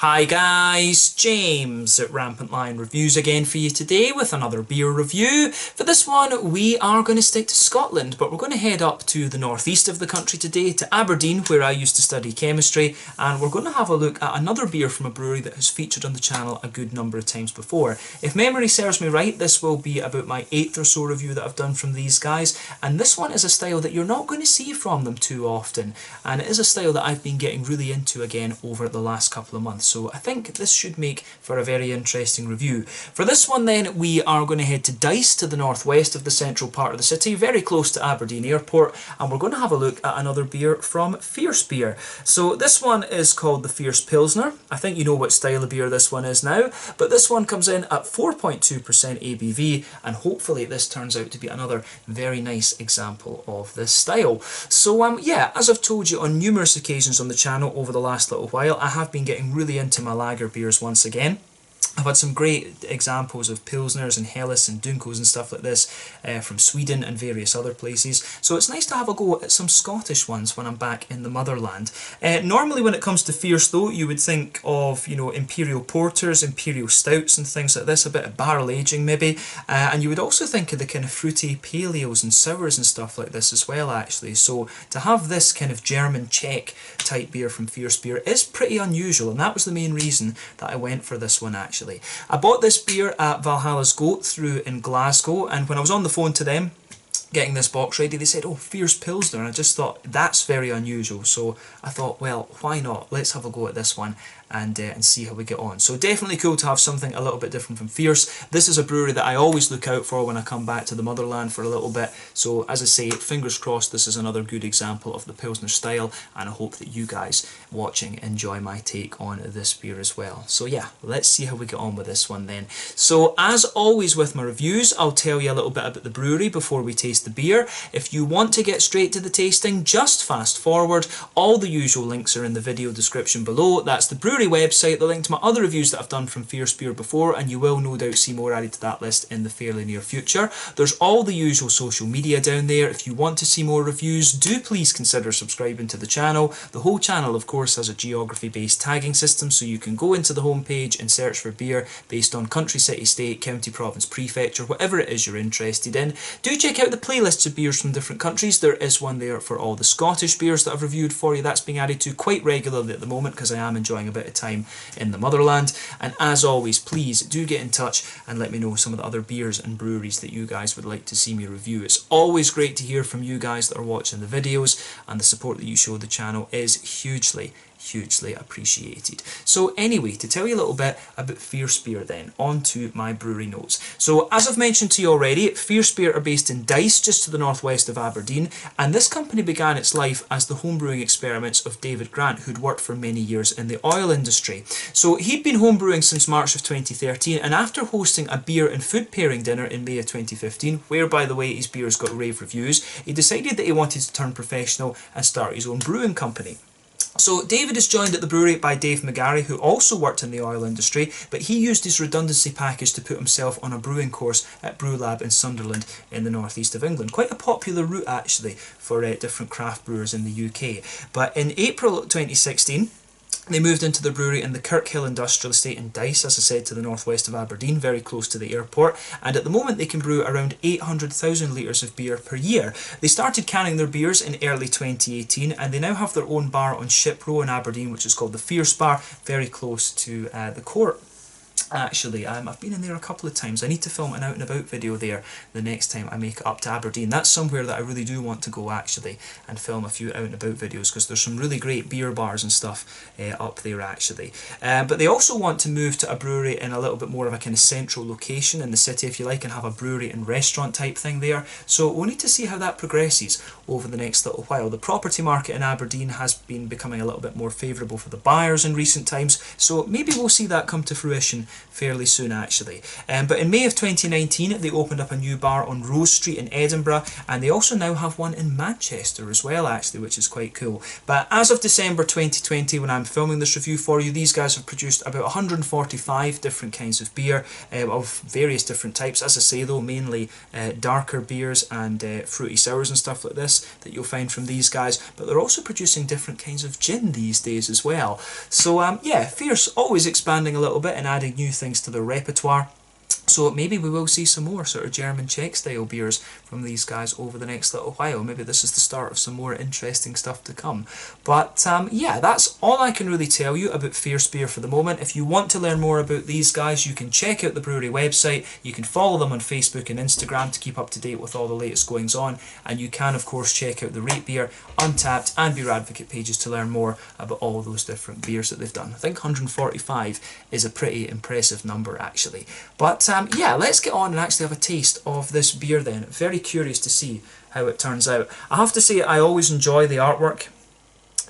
Hi guys, James at Rampant Lion Reviews again for you today with another beer review. For this one we are going to stick to Scotland, but we're going to head up to the northeast of the country today, to Aberdeen, where I used to study chemistry, and we're going to have a look at another beer from a brewery that has featured on the channel a good number of times before. If memory serves me right, this will be about my 8th or so review that I've done from these guys, and this one is a style that you're not going to see from them too often, and it is a style that I've been getting really into again over the last couple of months. So I think this should make for a very interesting review. For this one then, we are going to head to Dyce, to the northwest of the central part of the city, very close to Aberdeen Airport, and we're going to have a look at another beer from Fierce Beer. So this one is called the Fierce Pilsner. I think you know what style of beer this one is now, but this one comes in at 4.2% ABV, and hopefully this turns out to be another very nice example of this style. So yeah, as I've told you on numerous occasions on the channel over the last little while, I have been getting really into my lager beers once again. I've had some great examples of Pilsners and Helles and Dunkels and stuff like this from Sweden and various other places. So it's nice to have a go at some Scottish ones when I'm back in the motherland. Normally when it comes to Fierce though, you would think of, you know, Imperial Porters, Imperial Stouts and things like this, a bit of barrel aging maybe. And you would also think of the kind of fruity pale ales and sours and stuff like this as well actually. So to have this kind of German Czech type beer from Fierce Beer is pretty unusual, and that was the main reason that I went for this one actually. I bought this beer at Valhalla's Goat through in Glasgow, and when I was on the phone to them getting this box ready, they said, oh, Fierce Pilsner, and I just thought that's very unusual, so I thought, well, why not, let's have a go at this one and see how we get on. So definitely cool to have something a little bit different from Fierce. This is a brewery that I always look out for when I come back to the motherland for a little bit, so as I say, fingers crossed this is another good example of the Pilsner style, and I hope that you guys watching enjoy my take on this beer as well. So yeah, let's see how we get on with this one then. So as always with my reviews, I'll tell you a little bit about the brewery before we taste the beer. If you want to get straight to the tasting, just fast forward. All the usual links are in the video description below. That's the brewery website, the link to my other reviews that I've done from Fierce Beer before, and you will no doubt see more added to that list in the fairly near future. There's all the usual social media down there. If you want to see more reviews, do please consider subscribing to the channel. The whole channel of course has a geography based tagging system, so you can go into the homepage and search for beer based on country, city, state, county, province, prefecture, whatever it is you're interested in. Do check out the playlists of beers from different countries. There is one there for all the Scottish beers that I've reviewed for you. That's being added to quite regularly at the moment because I am enjoying a bit of time in the motherland. And as always, please do get in touch and let me know some of the other beers and breweries that you guys would like to see me review. It's always great to hear from you guys that are watching the videos, and the support that you show the channel is hugely appreciated. So anyway, to tell you a little bit about Fierce Beer then, on to my brewery notes. So as I've mentioned to you already, Fierce Beer are based in Dyce, just to the northwest of Aberdeen, and this company began its life as the homebrewing experiments of David Grant, who'd worked for many years in the oil industry. So he'd been homebrewing since March of 2013, and after hosting a beer and food pairing dinner in May of 2015, where by the way his beers got rave reviews, he decided that he wanted to turn professional and start his own brewing company. So David is joined at the brewery by Dave McGarry, who also worked in the oil industry, but he used his redundancy package to put himself on a brewing course at Brew Lab in Sunderland in the northeast of England. Quite a popular route actually for different craft brewers in the UK. But in April 2016, they moved into the brewery in the Kirkhill Industrial Estate in Dyce, as I said, to the northwest of Aberdeen, very close to the airport, and at the moment they can brew around 800,000 litres of beer per year. They started canning their beers in early 2018, and they now have their own bar on Ship Row in Aberdeen, which is called the Fierce Bar, very close to the court. Actually, I've been in there a couple of times. I need to film an out and about video there the next time I make it up to Aberdeen. That's somewhere that I really do want to go actually and film a few out and about videos, because there's some really great beer bars and stuff up there actually. But they also want to move to a brewery in a little bit more of a kind of central location in the city, if you like, and have a brewery and restaurant type thing there. So we'll need to see how that progresses over the next little while. The property market in Aberdeen has been becoming a little bit more favourable for the buyers in recent times, so maybe we'll see that come to fruition fairly soon actually. But in May of 2019 they opened up a new bar on Rose Street in Edinburgh, and they also now have one in Manchester as well actually, which is quite cool. But as of December 2020, when I'm filming this review for you, these guys have produced about 145 different kinds of beer of various different types. As I say though, mainly darker beers and fruity sours and stuff like this that you'll find from these guys, but they're also producing different kinds of gin these days as well. So yeah, Fierce always expanding a little bit and adding new things to their repertoire. So maybe we will see some more sort of German Czech style beers from these guys over the next little while. Maybe this is the start of some more interesting stuff to come. But yeah, that's all I can really tell you about Fierce Beer for the moment. If you want to learn more about these guys, you can check out the brewery website. You can follow them on Facebook and Instagram to keep up to date with all the latest goings on. And you can of course check out the Rate Beer, Untappd and Beer Advocate pages to learn more about all those different beers that they've done. I think 145 is a pretty impressive number actually. But yeah, let's get on and actually have a taste of this beer then. Very curious to see how it turns out. I have to say I always enjoy the artwork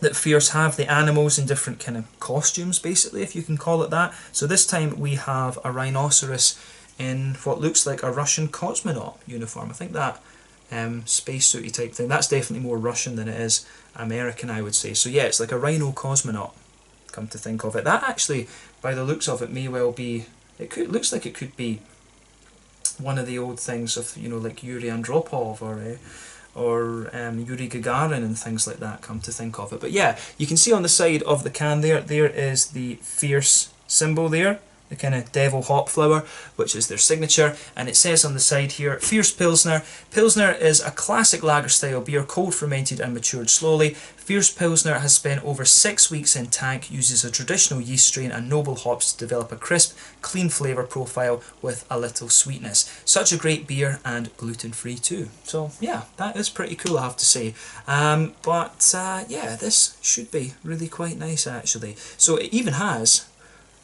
that Fierce have, the animals in different kind of costumes basically, if you can call it that. So this time we have a rhinoceros in what looks like a Russian cosmonaut uniform. I think that spacesuity type thing, that's definitely more Russian than it is American, I would say. So yeah, it's like a rhino cosmonaut, come to think of it. That actually, by the looks of it, may well be, looks like it could be one of the old things of, you know, like Yuri Andropov or Yuri Gagarin and things like that, come to think of it. But yeah, you can see on the side of the can there is the Fierce symbol there, the kind of devil hop flower, which is their signature, and it says on the side here, Fierce Pilsner. Pilsner is a classic lager style beer, cold fermented and matured slowly. Fierce Pilsner has spent over 6 weeks in tank, uses a traditional yeast strain and noble hops to develop a crisp, clean flavour profile with a little sweetness. Such a great beer and gluten-free too. So yeah, that is pretty cool, I have to say. Yeah, this should be really quite nice actually. So it even has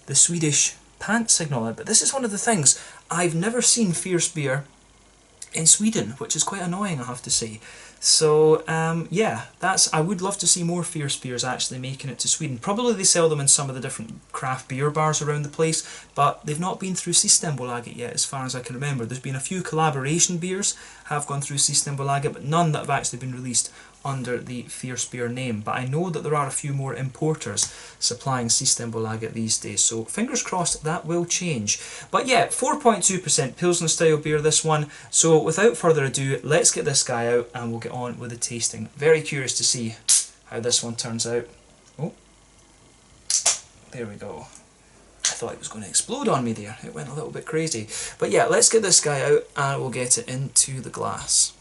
the Swedish pant signal on it, but this is one of the things, I've never seen Fierce beer in Sweden, which is quite annoying, I have to say. So yeah, I would love to see more Fierce beers actually making it to Sweden. Probably they sell them in some of the different craft beer bars around the place, but they've not been through Systembolaget yet as far as I can remember. There's been a few collaboration beers have gone through Systembolaget, but none that have actually been released under the Fierce beer name. But I know that there are a few more importers supplying Systembolaget these days, so fingers crossed that will change. But yeah, 4.2% Pilsner style beer, this one. So without further ado, let's get this guy out and we'll get on with the tasting. Very curious to see how this one turns out. Oh, there we go. I thought it was going to explode on me there. It went a little bit crazy. But yeah, let's get this guy out and we'll get it into the glass.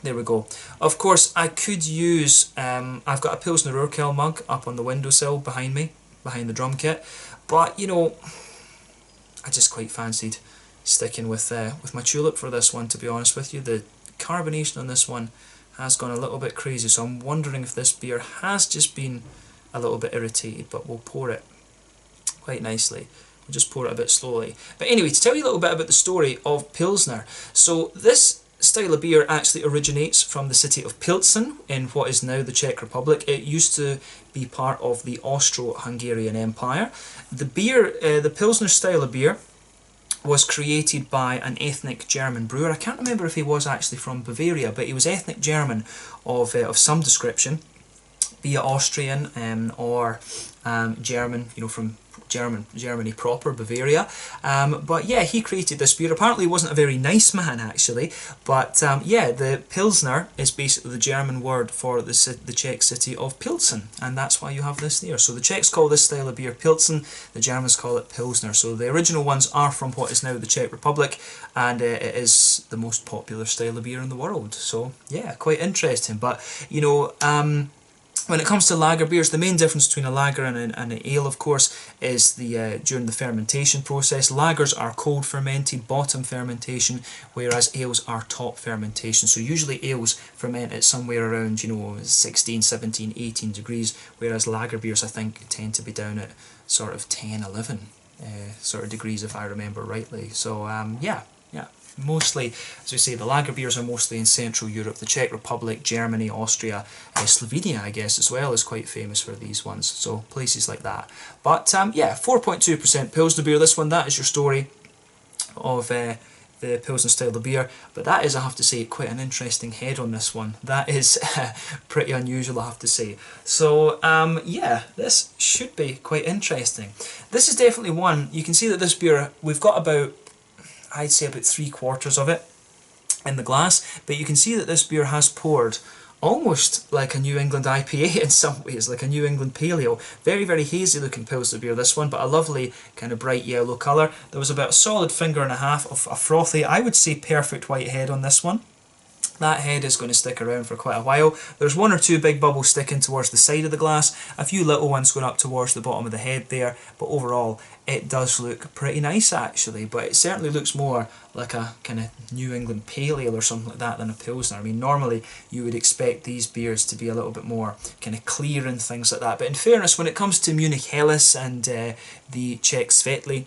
There we go. Of course, I could use, I've got a Pilsner Urquell mug up on the windowsill behind me, behind the drum kit, but you know, I just quite fancied sticking with my tulip for this one, to be honest with you. The carbonation on this one has gone a little bit crazy, so I'm wondering if this beer has just been a little bit irritated, but we'll pour it quite nicely. We'll just pour it a bit slowly. But anyway, to tell you a little bit about the story of Pilsner. So this style of beer actually originates from the city of Pilsen in what is now the Czech Republic. It used to be part of the Austro-Hungarian Empire. The beer, the Pilsner style of beer, was created by an ethnic German brewer. I can't remember if he was actually from Bavaria, but he was ethnic German of some description, be it Austrian or German, you know, from Germany proper, Bavaria. But yeah, he created this beer. Apparently he wasn't a very nice man actually, but yeah, the Pilsner is basically the German word for the Czech city of Pilsen, and that's why you have this there. So the Czechs call this style of beer Pilsen, the Germans call it Pilsner. So the original ones are from what is now the Czech Republic, and it is the most popular style of beer in the world. So yeah, quite interesting. But you know, when it comes to lager beers, the main difference between a lager and an ale, of course, is during the fermentation process. Lagers are cold fermented, bottom fermentation, whereas ales are top fermentation. So usually ales ferment at somewhere around, you know, 16, 17, 18 degrees, whereas lager beers, I think, tend to be down at sort of 10, 11 sort of degrees, if I remember rightly. So yeah. mostly, as we say, the lager beers are mostly in Central Europe. The Czech Republic, Germany, Austria, Slovenia, I guess, as well, is quite famous for these ones. So places like that. But yeah, 4.2% Pilsner beer. This one, that is your story of the Pilsner style of beer. But that is, I have to say, quite an interesting head on this one. That is pretty unusual, I have to say. So yeah, this should be quite interesting. This is definitely one, you can see that this beer, we've got about, I'd say about 3/4 of it in the glass, but you can see that this beer has poured almost like a New England IPA in some ways, like a New England Pale Ale. Very, very hazy looking Pilsner beer, this one, but a lovely kind of bright yellow colour. There was about a solid 1.5 fingers of a frothy, I would say perfect white head on this one. That head is going to stick around for quite a while. There's 1 or 2 big bubbles sticking towards the side of the glass, a few little ones going up towards the bottom of the head there, but overall it does look pretty nice actually, but it certainly looks more like a kind of New England Pale Ale or something like that than a Pilsner. I mean, normally you would expect these beers to be a little bit more kind of clear and things like that, but in fairness, when it comes to Munich Helles and the Czech Svetli,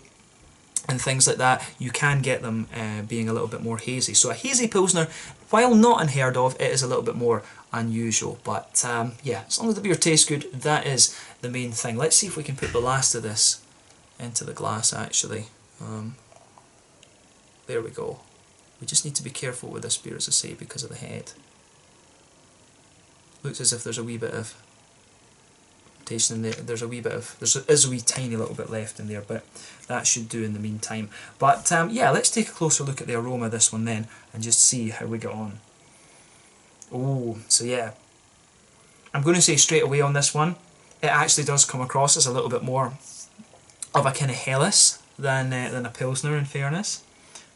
and things like that, you can get them being a little bit more hazy. So a hazy Pilsner, while not unheard of, it is a little bit more unusual. But yeah, as long as the beer tastes good, that is the main thing. Let's see if we can put the last of this into the glass actually. There we go. We just need to be careful with this beer, as I say, because of the head. Looks as if there's a wee bit of tasting in there. There's a wee tiny little bit left in there, but that should do in the meantime. But yeah, let's take a closer look at the aroma of this one then and just see how we get on. Oh, so yeah, I'm going to say straight away on this one, it actually does come across as a little bit more of a kind of Helles than a Pilsner, in fairness,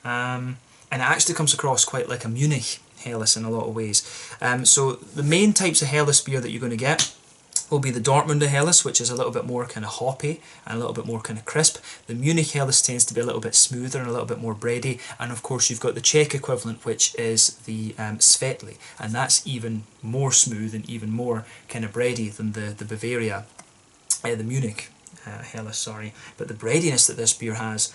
and it actually comes across quite like a Munich Helles in a lot of ways. So the main types of Helles beer that you're going to get will be the Dortmunder Helles, which is a little bit more kind of hoppy and a little bit more kind of crisp. The Munich Helles tends to be a little bit smoother and a little bit more bready, and of course you've got the Czech equivalent, which is the Svetli, and that's even more smooth and even more kind of bready than the Bavaria, the Munich Helles, sorry. But the breadiness that this beer has,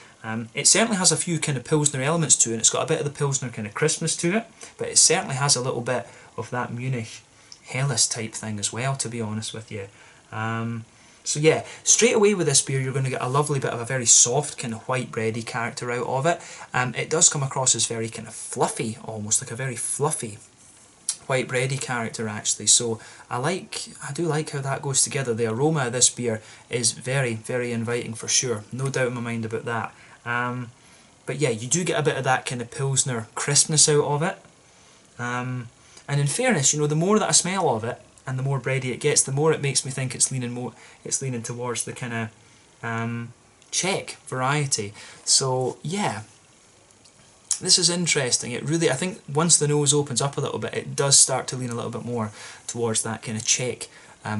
it certainly has a few kind of Pilsner elements to it, and it's got a bit of the Pilsner kind of crispness to it, but it certainly has a little bit of that Munich Helles type thing as well, to be honest with you. So yeah, straight away with this beer you're going to get a lovely bit of a very soft kind of white bready character out of it. It does come across as very kind of fluffy, almost like a very fluffy white bready character actually. So I do like how that goes together. The aroma of this beer is very, very inviting for sure, no doubt in my mind about that. But yeah, you do get a bit of that kind of Pilsner crispness out of it. And in fairness, you know, the more that I smell of it and the more bready it gets, the more it makes me think it's leaning towards the kind of Czech variety. So yeah, this is interesting. It really, I think once the nose opens up a little bit, it does start to lean a little bit more towards that kind of Czech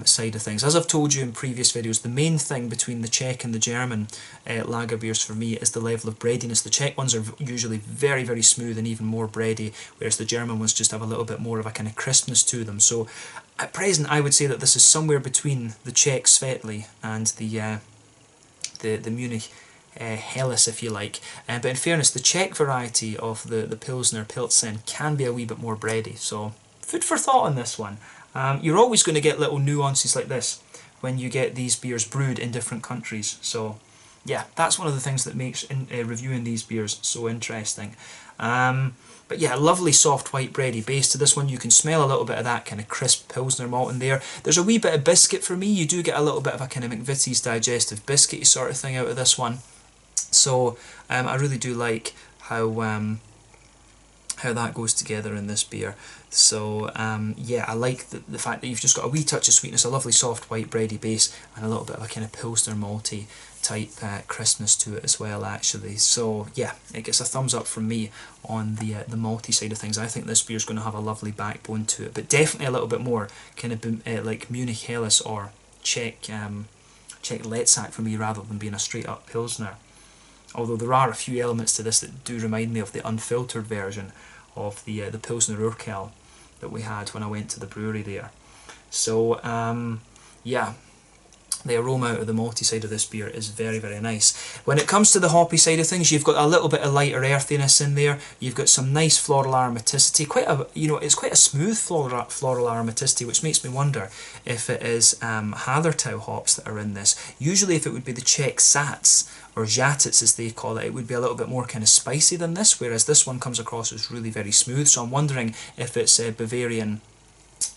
side of things. As I've told you in previous videos, the main thing between the Czech and the German lager beers for me is the level of breadiness. The Czech ones are usually very, very smooth and even more bready, whereas the German ones just have a little bit more of a kind of crispness to them. So at present I would say that this is somewhere between the Czech Svetli and the Munich Helles, if you like. But in fairness, the Czech variety of the Pilsner Pilsen can be a wee bit more bready, so food for thought on this one. You're always going to get little nuances like this when you get these beers brewed in different countries. So yeah, that's one of the things that makes reviewing these beers so interesting. But yeah, lovely soft white bready base to this one. You can smell a little bit of that kind of crisp Pilsner malt in there. There's a wee bit of biscuit for me. You do get a little bit of a kind of McVitie's digestive biscuity sort of thing out of this one. So I really do like how that goes together in this beer. So yeah, I like the fact that you've just got a wee touch of sweetness, a lovely soft white bready base, and a little bit of a kind of Pilsner malty type crispness to it as well actually. So yeah, it gets a thumbs up from me on the malty side of things. I think this beer is going to have a lovely backbone to it, but definitely a little bit more kind of like Munich Helles or Czech Letsak for me, rather than being a straight up Pilsner. Although there are a few elements to this that do remind me of the unfiltered version of the Pilsner Urquell that we had when I went to the brewery there. So yeah, the aroma out of the malty side of this beer is very, very nice. When it comes to the hoppy side of things, you've got a little bit of lighter earthiness in there. You've got some nice floral aromaticity. It's quite a smooth floral aromaticity, which makes me wonder if it is Hallertau hops that are in this. Usually, if it would be the Czech Sats or Žatec as they call it would be a little bit more kind of spicy than this, whereas this one comes across as really very smooth. So I'm wondering if it's Bavarian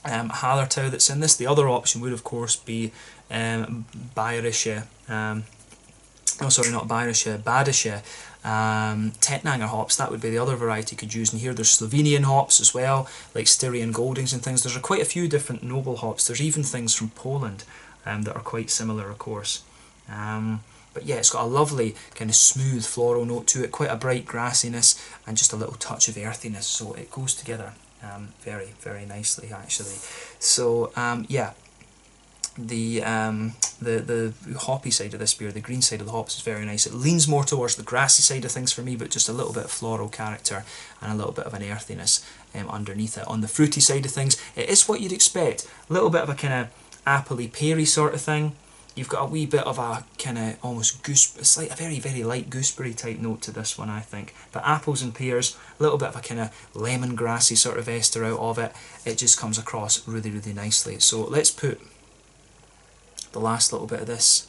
Hallertau that's in this. The other option would of course be Bayerische, Badische Tettnanger hops. That would be the other variety you could use. And here there's Slovenian hops as well, like Styrian Goldings and things. There's quite a few different noble hops. There's even things from Poland that are quite similar, of course. But yeah, it's got a lovely kind of smooth floral note to it, quite a bright grassiness, and just a little touch of earthiness. So it goes together very, very nicely, actually. So yeah, the hoppy side of this beer, the green side of the hops, is very nice. It leans more towards the grassy side of things for me, but just a little bit of floral character and a little bit of an earthiness underneath it. On the fruity side of things, it is what you'd expect. A little bit of a kind of appley peary sort of thing. You've got a wee bit of a kind of almost a very, very light gooseberry type note to this one, I think. But apples and pears, a little bit of a kind of lemongrassy sort of ester out of it. It just comes across really, really nicely. So let's put the last little bit of this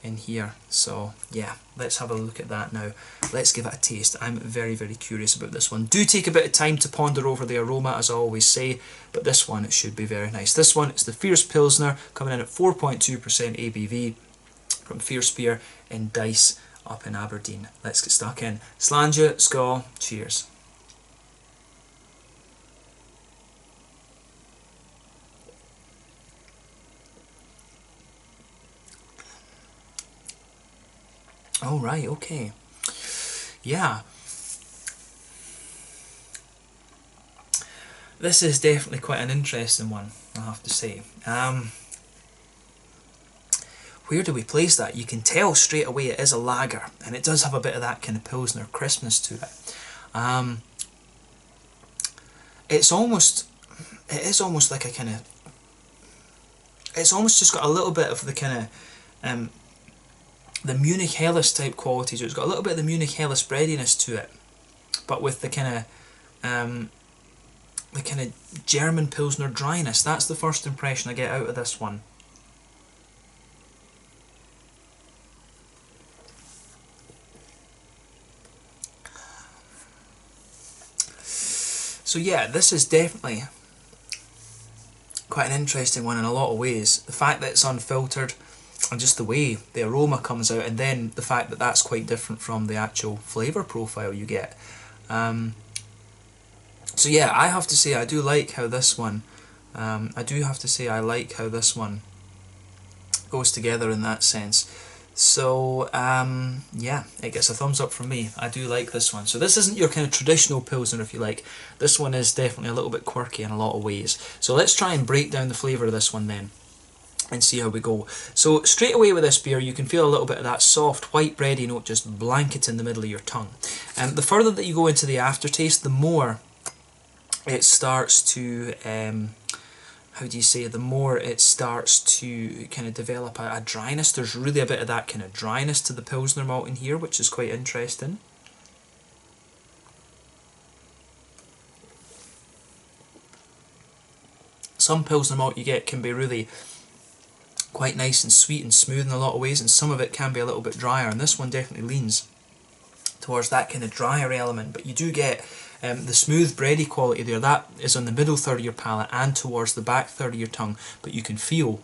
in here. So yeah, let's have a look at that now. Let's give it a taste. I'm very, very curious about this one. Do take a bit of time to ponder over the aroma, as I always say, but this one, it should be very nice. This one is the Fierce Pilsner, coming in at 4.2% ABV from Fierce Beer in Dyce up in Aberdeen. Let's get stuck in. Slàinte, skål, cheers. Oh, right, okay. Yeah. This is definitely quite an interesting one, I have to say. Where do we place that? You can tell straight away it is a lager, and it does have a bit of that kind of Pilsner crispness to it. It is almost like a kind of... It's almost just got a little bit of the kind of... the Munich Helles type qualities. It's got a little bit of the Munich Helles breadiness to it, but with the kind of German Pilsner dryness. That's the first impression I get out of this one. So yeah, this is definitely quite an interesting one in a lot of ways. The fact that it's unfiltered, and just the way the aroma comes out, and then the fact that that's quite different from the actual flavour profile you get. So yeah, I have to say I do like how this one, I like how this one goes together in that sense. So yeah, it gets a thumbs up from me. I do like this one. So this isn't your kind of traditional Pilsner, if you like. This one is definitely a little bit quirky in a lot of ways. So let's try and break down the flavour of this one then, and see how we go. So straight away with this beer, you can feel a little bit of that soft white bready note just blanket in the middle of your tongue. And the further that you go into the aftertaste, the more it starts to, the more it starts to kind of develop a dryness. There's really a bit of that kind of dryness to the Pilsner malt in here, which is quite interesting. Some Pilsner malt you get can be really quite nice and sweet and smooth in a lot of ways, and some of it can be a little bit drier, and this one definitely leans towards that kind of drier element, but you do get the smooth bready quality there. That is on the middle third of your palate and towards the back third of your tongue, but you can feel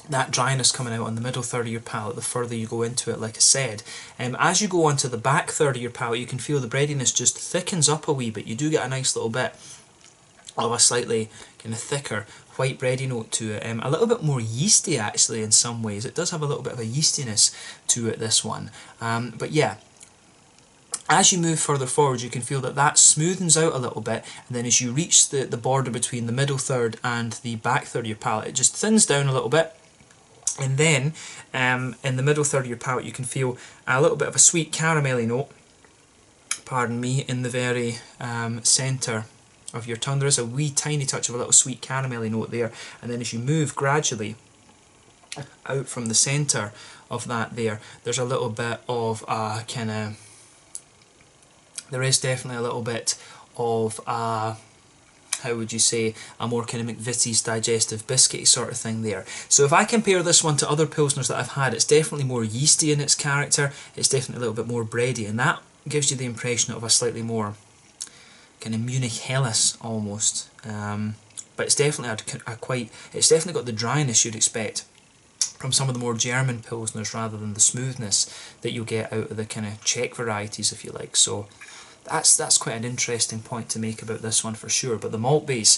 that dryness coming out on the middle third of your palate the further you go into it, like I said. As you go onto the back third of your palate, you can feel the breadiness just thickens up a wee bit. You do get a nice little bit of a slightly kind of thicker white bready note to it, a little bit more yeasty actually in some ways. It does have a little bit of a yeastiness to it, this one. But yeah, as you move further forward, you can feel that that smoothens out a little bit, and then as you reach the border between the middle third and the back third of your palate, it just thins down a little bit. And then in the middle third of your palate, you can feel a little bit of a sweet caramelly note, pardon me, in the very centre of your tongue. There is a wee tiny touch of a little sweet caramelly note there, and then as you move gradually out from the centre of that there's a little bit of a kind of, there is definitely a little bit of a, how would you say, a more kind of McVitie's digestive biscuity sort of thing there. So if I compare this one to other Pilsners that I've had, it's definitely more yeasty in its character, it's definitely a little bit more bready, and that gives you the impression of a slightly more kind of Munich Helles almost. But it's definitely it's definitely got the dryness you'd expect from some of the more German Pilsners rather than the smoothness that you'll get out of the kind of Czech varieties, if you like. So that's quite an interesting point to make about this one for sure. But the malt base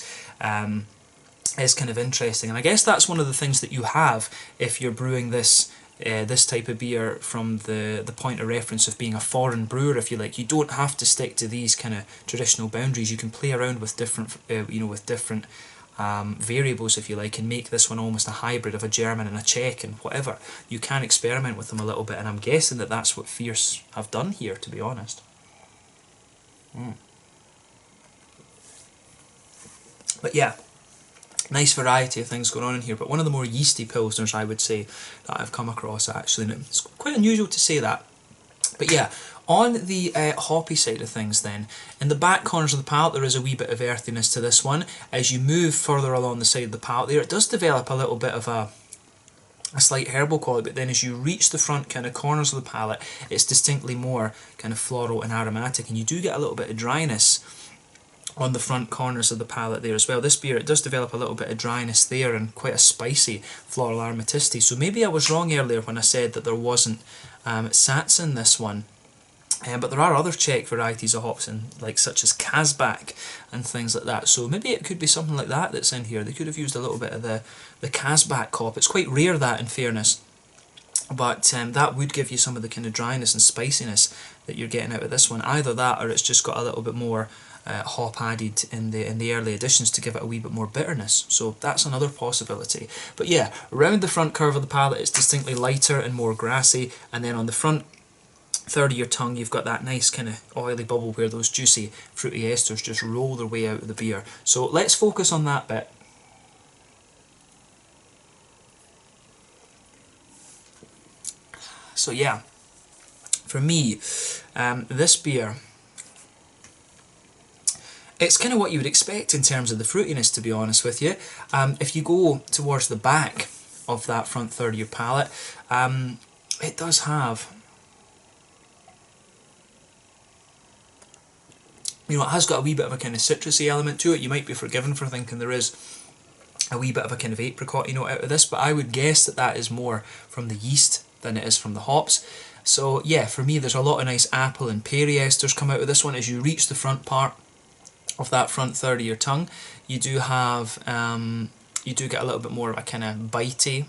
is kind of interesting, and I guess that's one of the things that you have if you're brewing this this type of beer from the point of reference of being a foreign brewer, if you like. You don't have to stick to these kind of traditional boundaries. You can play around with different with different variables, if you like, and make this one almost a hybrid of a German and a Czech and whatever. You can experiment with them a little bit, and I'm guessing that that's what Fierce have done here, to be honest. But yeah, nice variety of things going on in here, but one of the more yeasty Pilsners, I would say, that I've come across actually, and it's quite unusual to say that. But yeah, on the hoppy side of things then, in the back corners of the palate there is a wee bit of earthiness to this one. As you move further along the side of the palate there, it does develop a little bit of a slight herbal quality, but then as you reach the front kind of corners of the palate, it's distinctly more kind of floral and aromatic, and you do get a little bit of dryness on the front corners of the palate there as well. This beer, it does develop a little bit of dryness there and quite a spicy floral aromaticity. So maybe I was wrong earlier when I said that there wasn't Sats in this one. But there are other Czech varieties of hops in, like such as Kazbak and things like that. So maybe it could be something like that that's in here. They could have used a little bit of the Kazbak hop. It's quite rare, that, in fairness. But that would give you some of the kind of dryness and spiciness that you're getting out of this one. Either that, or it's just got a little bit more hop added in the early editions to give it a wee bit more bitterness. So that's another possibility. But yeah, around the front curve of the palate, it's distinctly lighter and more grassy, and then on the front third of your tongue, you've got that nice kind of oily bubble where those juicy fruity esters just roll their way out of the beer. So let's focus on that bit. So yeah, for me, this beer, it's kind of what you would expect in terms of the fruitiness, to be honest with you. If you go towards the back of that front third of your palate, it does have, you know, it has got a wee bit of a kind of citrusy element to it. You might be forgiven for thinking there is a wee bit of a kind of apricot note out of this, but I would guess that that is more from the yeast than it is from the hops. So yeah, for me, there's a lot of nice apple and peary esters come out of this one. As you reach the front part of that front third of your tongue, you do have you do get a little bit more of a kind of bitey,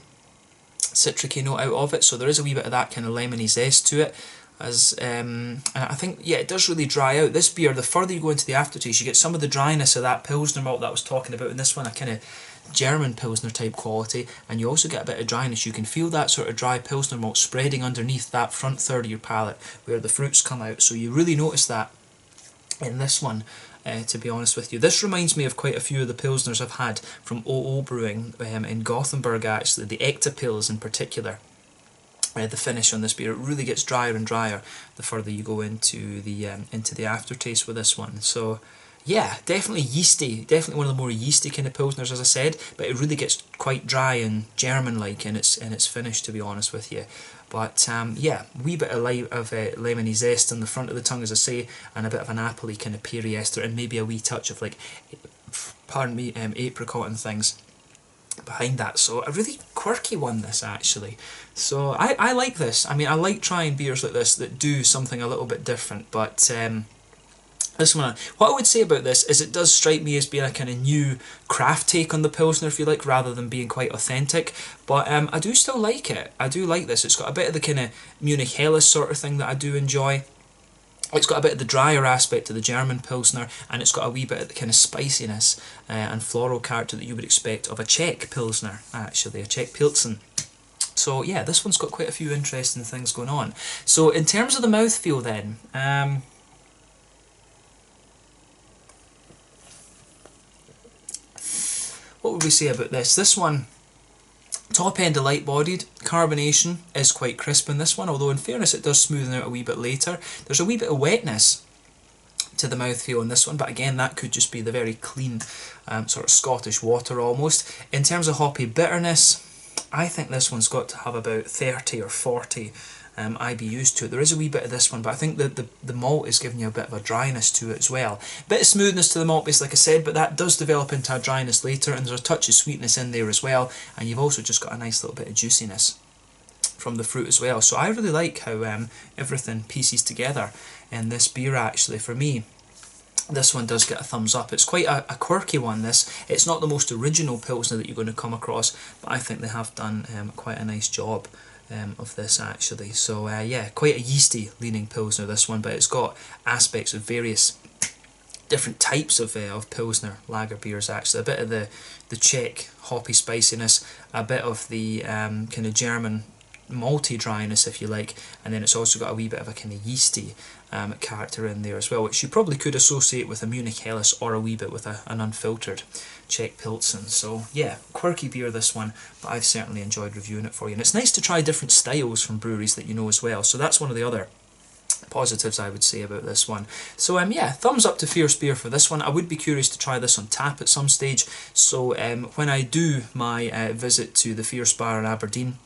citricy note out of it. So there is a wee bit of that kind of lemony zest to it. As and I think, yeah, it does really dry out. This beer, the further you go into the aftertaste, you get some of the dryness of that Pilsner malt that I was talking about in this one, a kind of German Pilsner type quality, and you also get a bit of dryness. You can feel that sort of dry Pilsner malt spreading underneath that front third of your palate where the fruits come out. So you really notice that in this one. To be honest with you, this reminds me of quite a few of the Pilsners I've had from OO Brewing in Gothenburg, actually, the Ektapils in particular. The finish on this beer, it really gets drier and drier the further you go into the aftertaste with this one. So yeah, definitely yeasty, definitely one of the more yeasty kind of Pilsners, as I said, but it really gets quite dry and German-like in its finish, to be honest with you. But yeah, wee bit of lemony zest on the front of the tongue, as I say, and a bit of an appley kind of peary ester, and maybe a wee touch of, like, pardon me, apricot and things behind that. So a really quirky one, this, actually. So I like this. I mean, I like trying beers like this that do something a little bit different, but this one, what I would say about this is it does strike me as being a kind of new craft take on the Pilsner, if you like, rather than being quite authentic. But I do still like it. I do like this. It's got a bit of the kind of Munich Helles sort of thing that I do enjoy. It's got a bit of the drier aspect to the German Pilsner, and it's got a wee bit of the kind of spiciness and floral character that you would expect of a Czech Pilsner, actually, a Czech Pilsen. So yeah, this one's got quite a few interesting things going on. So in terms of the mouthfeel then, what would we say about this? This one, Top end of light bodied, carbonation is quite crisp in this one, although in fairness it does smoothen out a wee bit later. There's a wee bit of wetness to the mouthfeel in this one, but again that could just be the very clean sort of Scottish water almost. In terms of hoppy bitterness, I think this one's got to have about 30 or 40 IBUs to it. There is a wee bit of this one, but I think that the malt is giving you a bit of a dryness to it as well. Bit of smoothness to the malt base, like I said, but that does develop into a dryness later, and there's a touch of sweetness in there as well, and you've also just got a nice little bit of juiciness from the fruit as well. So I really like how everything pieces together in this beer actually. For me, this one does get a thumbs up. It's quite a quirky one, this. It's not the most original Pilsner that you're going to come across, but I think they have done quite a nice job of this actually. So yeah, quite a yeasty leaning Pilsner this one, but it's got aspects of various different types of Pilsner lager beers actually. A bit of the Czech hoppy spiciness, a bit of the kind of German malty dryness if you like, and then it's also got a wee bit of a kind of yeasty character in there as well, which you probably could associate with a Munich Helles or a wee bit with an unfiltered Czech Pilsen. So yeah, quirky beer this one, but I've certainly enjoyed reviewing it for you, and it's nice to try different styles from breweries that you know as well, so that's one of the other positives I would say about this one. So yeah, thumbs up to Fierce Beer for this one. I would be curious to try this on tap at some stage, so when I do my visit to the Fierce Bar in Aberdeen,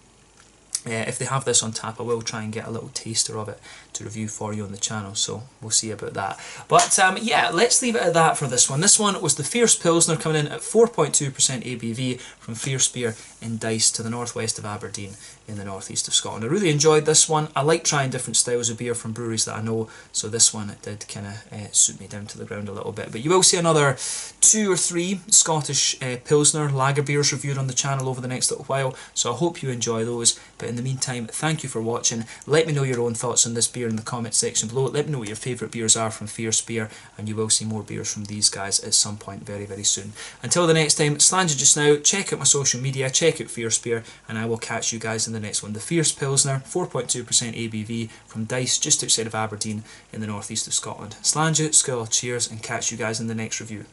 if they have this on tap, I will try and get a little taster of it to review for you on the channel, so we'll see about that. But yeah, let's leave it at that for this one. This one was the Fierce Pilsner, coming in at 4.2% ABV from Fierce Beer in Dyce to the northwest of Aberdeen in the northeast of Scotland. I really enjoyed this one. I like trying different styles of beer from breweries that I know, so this one it did kind of suit me down to the ground a little bit. But you will see another 2 or 3 Scottish Pilsner lager beers reviewed on the channel over the next little while, so I hope you enjoy those. But in the meantime, thank you for watching. Let me know your own thoughts on this beer in the comment section below. Let me know what your favourite beers are from Fierce Beer, and you will see more beers from these guys at some point very, very soon. Until the next time, Slanger just now, check out my social media, check out Fierce Beer, and I will catch you guys in the next one. The Fierce Pilsner, 4.2% ABV from Dyce, just outside of Aberdeen in the northeast of Scotland. Slanger, skull, cheers, and catch you guys in the next review.